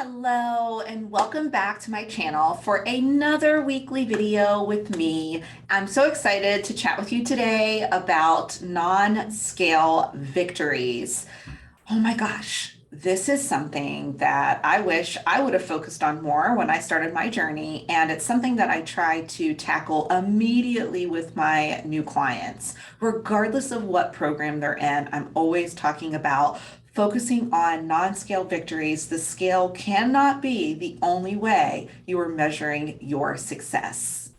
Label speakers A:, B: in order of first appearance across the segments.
A: Hello and welcome back to my channel for another weekly video with me. I'm so excited to chat with you today about non-scale victories. Oh my gosh, this is something that I wish I would have focused on more when I started my journey, and it's something that I try to tackle immediately with my new clients. Regardless of what program they're in, I'm always talking about focusing on non-scale victories. The scale cannot be the only way you are measuring your success.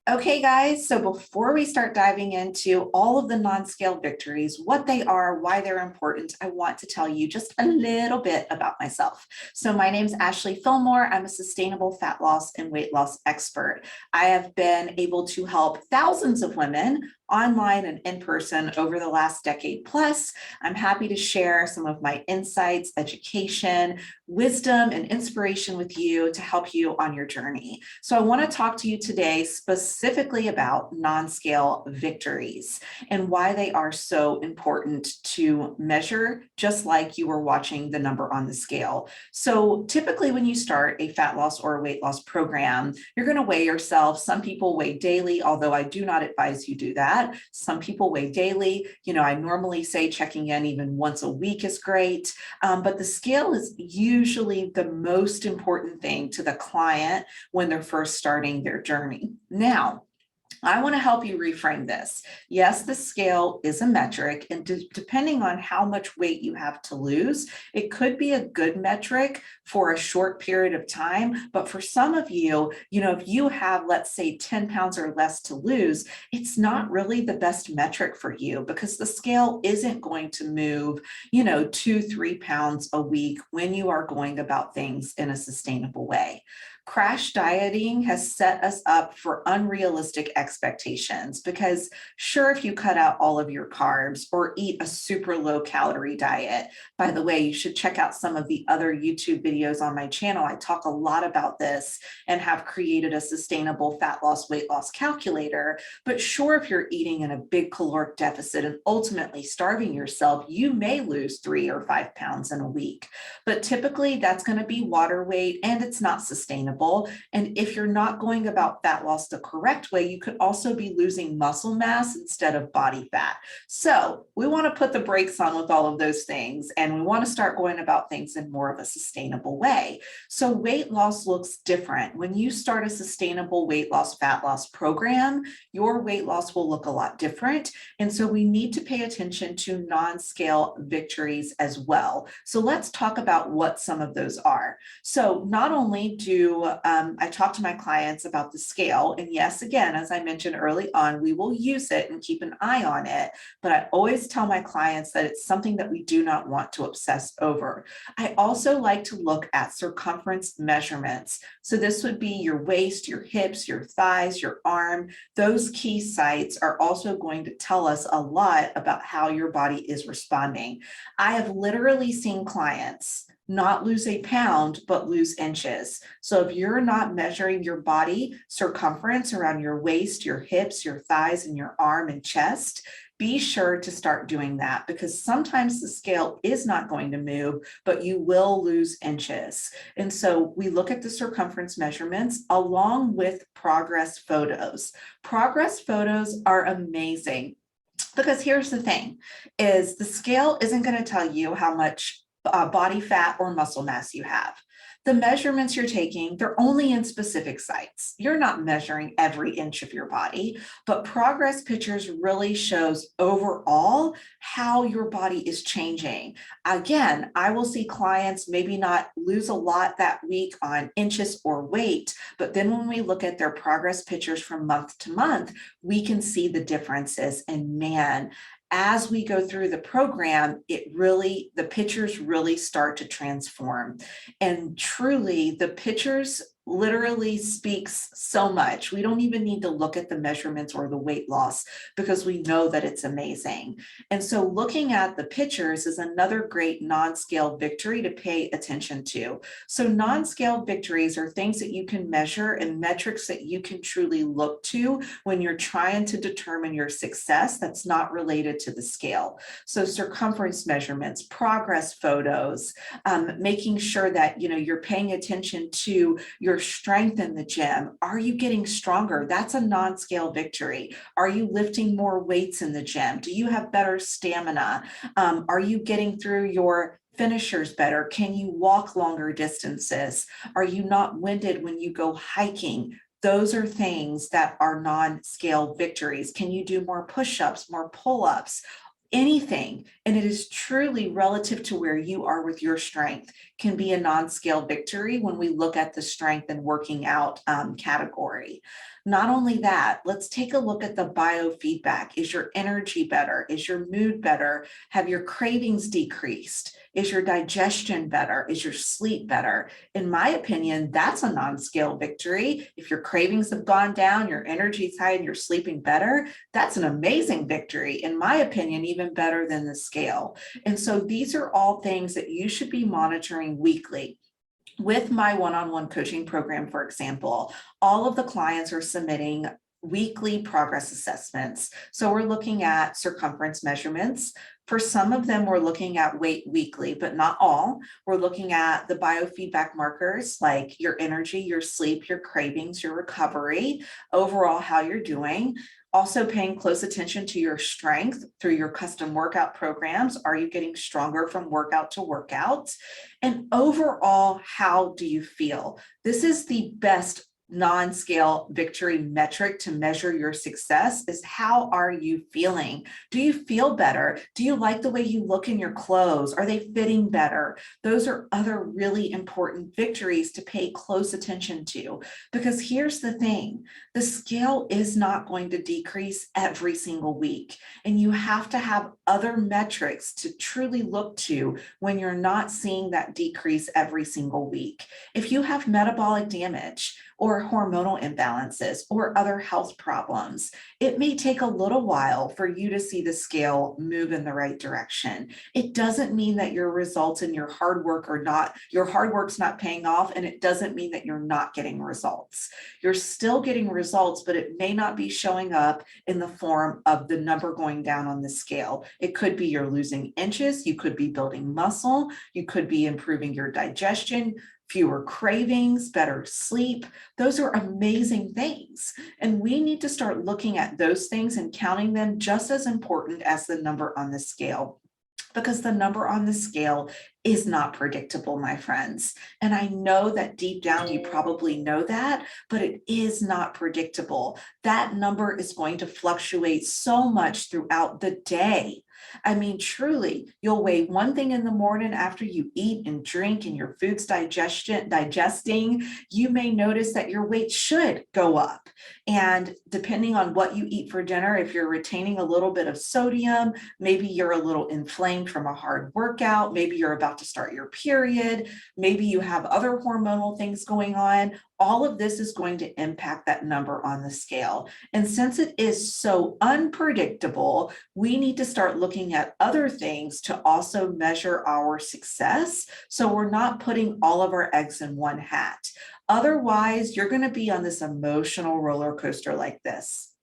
A: Okay, guys, so before we start diving into all of the non-scale victories, what they are, why they're important, I want to tell you just a little bit about myself. So my name's Ashley Fillmore. I'm a sustainable fat loss and weight loss expert. I have been able to help thousands of women online and in person over the last decade plus. I'm happy to share some of my insights, education, wisdom, and inspiration with you to help you on your journey. So I want to talk to you today specifically about non-scale victories and why they are so important to measure, just like you were watching the number on the scale. So typically when you start a fat loss or a weight loss program, you're going to weigh yourself. Some people weigh daily, although I do not advise you do that. Some people weigh daily. I normally say checking in even once a week is great, but the scale is usually the most important thing to the client when they're first starting their journey. Now, I want to help you reframe this. Yes, the scale is a metric, and depending on how much weight you have to lose, it could be a good metric for a short period of time. But for some of you, if you have, let's say, 10 pounds or less to lose, it's not really the best metric for you because the scale isn't going to move, 2-3 pounds a week when you are going about things in a sustainable way. Crash dieting has set us up for unrealistic expectations because sure, if you cut out all of your carbs or eat a super low calorie diet, by the way, you should check out some of the other YouTube videos on my channel. I talk a lot about this and have created a sustainable fat loss, weight loss calculator. But sure, if you're eating in a big caloric deficit and ultimately starving yourself, you may lose 3 or 5 pounds in a week. But typically that's going to be water weight and it's not sustainable. And if you're not going about fat loss the correct way, you could also be losing muscle mass instead of body fat. So we want to put the brakes on with all of those things, and we want to start going about things in more of a sustainable way. So weight loss looks different. When you start a sustainable weight loss, fat loss program, your weight loss will look a lot different. And so we need to pay attention to non-scale victories as well. So let's talk about what some of those are. So not only do I talk to my clients about the scale, and yes, again, as I mentioned early on, we will use it and keep an eye on it, but I always tell my clients that it's something that we do not want to obsess over. I also like to look at circumference measurements. So this would be your waist, your hips, your thighs, your arm. Those key sites are also going to tell us a lot about how your body is responding. I have literally seen clients not lose a pound, but lose inches. So if you're not measuring your body circumference around your waist, your hips, your thighs, and your arm and chest, be sure to start doing that because sometimes the scale is not going to move, but you will lose inches. And so we look at the circumference measurements along with progress photos. Progress photos are amazing because here's the thing, is the scale isn't going to tell you how much body fat or muscle mass you have. The measurements you're taking, they're only in specific sites. You're not measuring every inch of your body, but progress pictures really shows overall how your body is changing. Again, I will see clients maybe not lose a lot that week on inches or weight, but then when we look at their progress pictures from month to month, we can see the differences. And man, as we go through the program, the pictures really start to transform. And truly, the pictures literally speaks so much. We don't even need to look at the measurements or the weight loss because we know that it's amazing. And so looking at the pictures is another great non-scale victory to pay attention to. So non-scale victories are things that you can measure and metrics that you can truly look to when you're trying to determine your success that's not related to the scale. So circumference measurements, progress photos, making sure that you're paying attention to your strength in the gym. Are you getting stronger? That's a non-scale victory. Are you lifting more weights in the gym? Do you have better stamina? Are you getting through your finishers better? Can you walk longer distances? Are you not winded when you go hiking? Those are things that are non-scale victories. Can you do more push-ups, more pull-ups? Anything, and it is truly relative to where you are with your strength, can be a non-scale victory when we look at the strength and working out category. Not only that, let's take a look at the biofeedback. Is your energy better? Is your mood better? Have your cravings decreased? Is your digestion better? Is your sleep better? In my opinion, that's a non-scale victory. If your cravings have gone down, your energy is high, and you're sleeping better, that's an amazing victory. In my opinion, even better than the scale. And so these are all things that you should be monitoring weekly. With my one-on-one coaching program, for example, all of the clients are submitting weekly progress assessments. So we're looking at circumference measurements. For some of them, we're looking at weight weekly, but not all. We're looking at the biofeedback markers like your energy, your sleep, your cravings, your recovery, overall how you're doing. Also paying close attention to your strength through your custom workout programs. Are you getting stronger from workout to workout? And overall, how do you feel? This is the best non-scale victory metric to measure your success is how are you feeling? Do you feel better? Do you like the way you look in your clothes? Are they fitting better? Those are other really important victories to pay close attention to, because here's the thing, the scale is not going to decrease every single week, and you have to have other metrics to truly look to when you're not seeing that decrease every single week. If you have metabolic damage or hormonal imbalances or other health problems, it may take a little while for you to see the scale move in the right direction. It doesn't mean that your results and your hard work your hard work's not paying off, and it doesn't mean that you're not getting results. You're still getting results, but it may not be showing up in the form of the number going down on the scale. It could be you're losing inches, you could be building muscle, you could be improving your digestion, fewer cravings, better sleep. Those are amazing things. And we need to start looking at those things and counting them just as important as the number on the scale, because the number on the scale is not predictable, my friends. And I know that deep down you probably know that, but it is not predictable. That number is going to fluctuate so much throughout the day. I mean, truly, you'll weigh one thing in the morning after you eat and drink and your food's digesting. You may notice that your weight should go up. And depending on what you eat for dinner, if you're retaining a little bit of sodium, maybe you're a little inflamed from a hard workout, maybe you're about to start your period, maybe you have other hormonal things going on. All of this is going to impact that number on the scale. And since it is so unpredictable, we need to start looking at other things to also measure our success, so we're not putting all of our eggs in one hat. Otherwise, you're going to be on this emotional roller coaster like this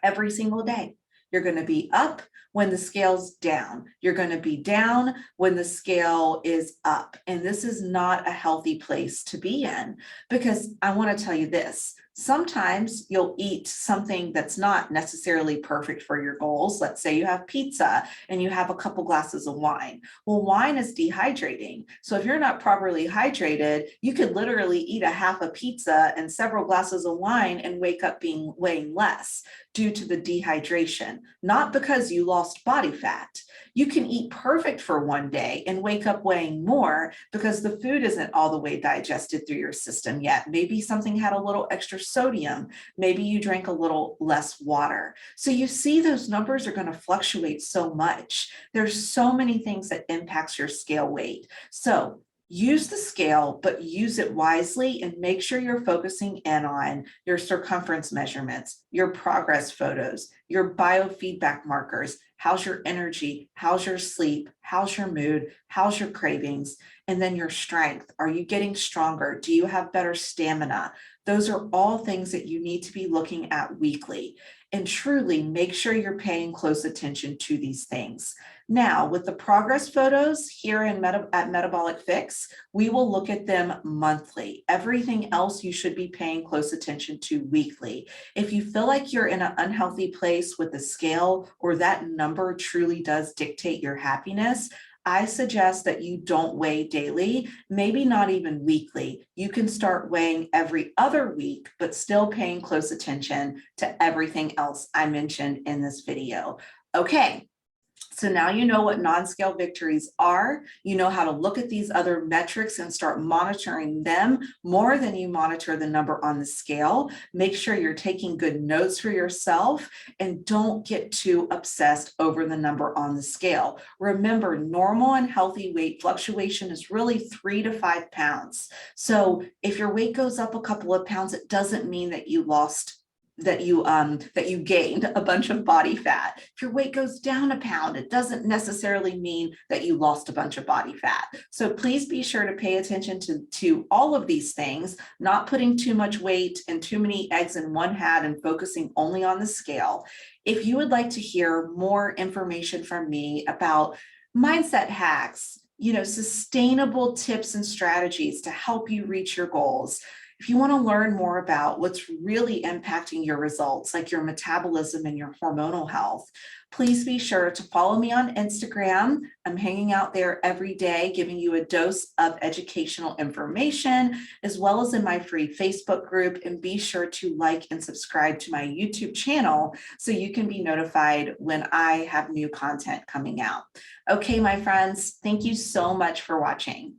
A: every single day. You're going to be up when the scale's down. You're going to be down when the scale is up. And this is not a healthy place to be in, because I want to tell you this. Sometimes you'll eat something that's not necessarily perfect for your goals. Let's say you have pizza and you have a couple glasses of wine. Well, wine is dehydrating. So if you're not properly hydrated, you could literally eat a half a pizza and several glasses of wine and wake up weighing less due to the dehydration, not because you lost body fat. You can eat perfect for one day and wake up weighing more because the food isn't all the way digested through your system yet. Maybe something had a little extra sodium. Maybe you drank a little less water. So you see those numbers are going to fluctuate so much. There's so many things that impacts your scale weight. So Use the scale, but use it wisely and make sure you're focusing in on your circumference measurements, your progress photos, your biofeedback markers. How's your energy? How's your sleep? How's your mood? How's your cravings? And then your strength. Are you getting stronger? Do you have better stamina? Those are all things that you need to be looking at weekly. And truly make sure you're paying close attention to these things. Now, with the progress photos here at Metabolic Fix, we will look at them monthly. Everything else you should be paying close attention to weekly. If you feel like you're in an unhealthy place with the scale or that number truly does dictate your happiness, I suggest that you don't weigh daily, maybe not even weekly. You can start weighing every other week, but still paying close attention to everything else I mentioned in this video. Okay. So now you know what non-scale victories are. You know how to look at these other metrics and start monitoring them more than you monitor the number on the scale. Make sure you're taking good notes for yourself and don't get too obsessed over the number on the scale. Remember, normal and healthy weight fluctuation is really 3 to 5 pounds. So if your weight goes up a couple of pounds, it doesn't mean that you gained a bunch of body fat. If your weight goes down a pound, it doesn't necessarily mean that you lost a bunch of body fat. So please be sure to pay attention to all of these things, not putting too much weight and too many eggs in one hat and focusing only on the scale. If you would like to hear more information from me about mindset hacks, sustainable tips and strategies to help you reach your goals, if you want to learn more about what's really impacting your results, like your metabolism and your hormonal health, please be sure to follow me on Instagram. I'm hanging out there every day, giving you a dose of educational information, as well as in my free Facebook group. And be sure to like and subscribe to my YouTube channel so you can be notified when I have new content coming out. Okay, my friends, thank you so much for watching.